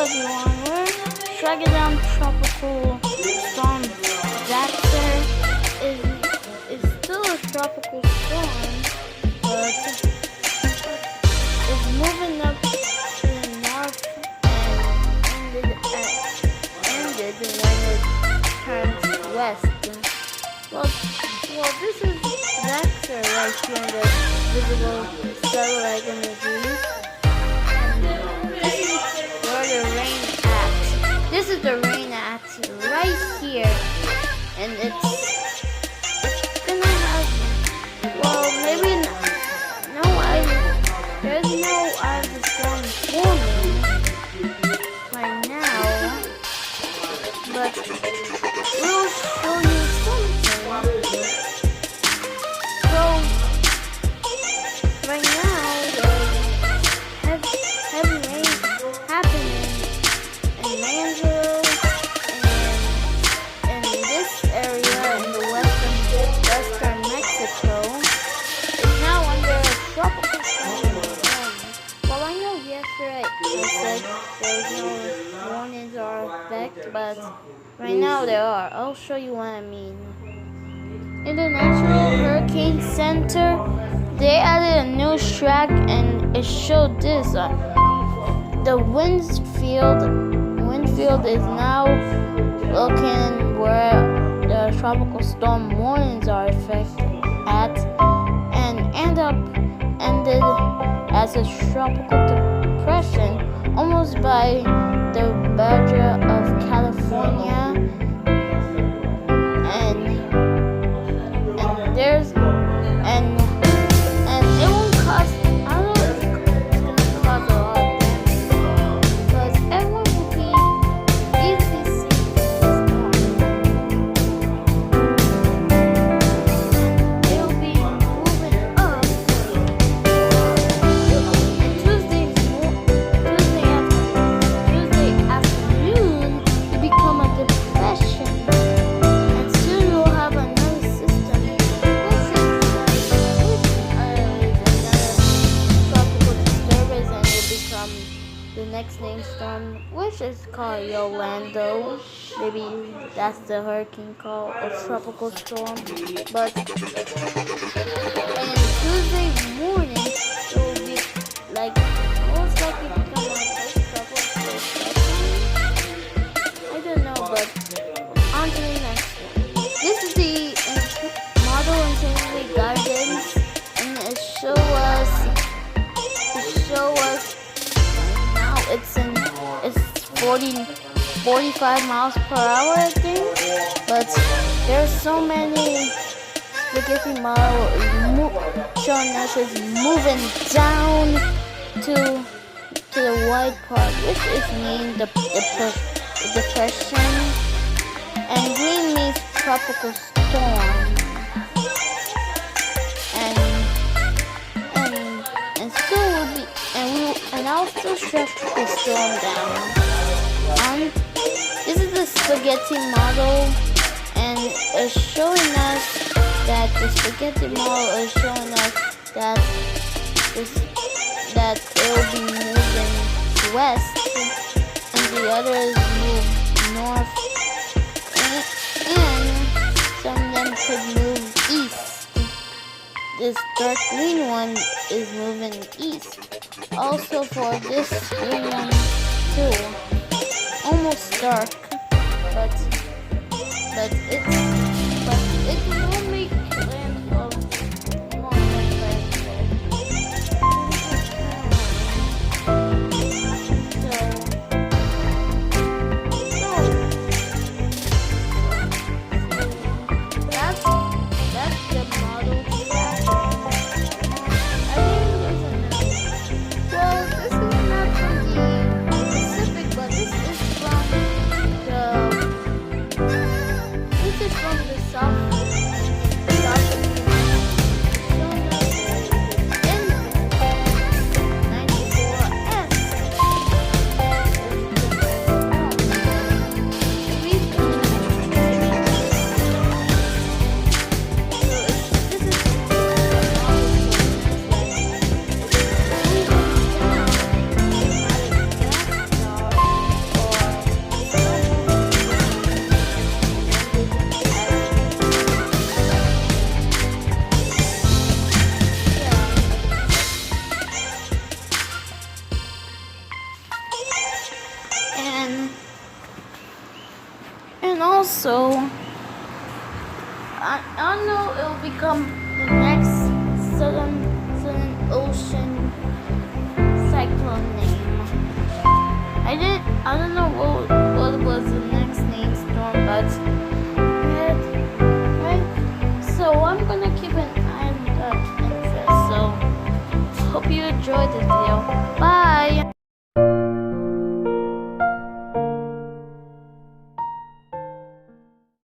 everyone, we're tracking down tropical storm. Xavier is still a tropical storm, but it's moving up to the north and ended when it turns west. Well, this is Xavier right here in the visible satellite imagery. This is the rain axe right here, and it's gonna have, well, maybe there's no eye of the storm forming right now, but we'll show you something. So right now there's heavy rain happening in Manzaro and in this area in the western Mexico is now under a tropical storm. Well, I know yesterday I said there's no warnings or effect, but right now there are. I'll show you what I mean. In the National Hurricane Center, they added a new track and it showed this. The wind field is now looking where the tropical storm warnings are affected at, and ended as a tropical depression almost by the Baja of California, and it won't cost. I don't know if it's gonna cause a lot of damage, because everyone will be easily safe in the storm. It'll be moving up, and Tuesday afternoon it become a depression, and soon we'll have another system. The next named storm, which is called Yolanda. Maybe that's the hurricane called a tropical storm. But and Tuesday morning it will be like most likely become a post-tropical storm. I don't know, but on to the next one. This is the model intensity guidance, and it show us. It's 45 miles per hour, I think, but there's so many spaghetti model showing us is moving down to the white part, which is named the depression, and green means tropical storm, and still will be. And I'll still stretch the storm down. This is the spaghetti model, and it's showing us that the spaghetti model is showing us that it will be moving west, and the others move north, and some of them could move east. This dark green one is moving east. Also for this green one too, almost dark, but it will make landfall more than landfall. That's the model. From the south don't know. It will become the next Southern Ocean cyclone name. I don't know what was the next name storm, but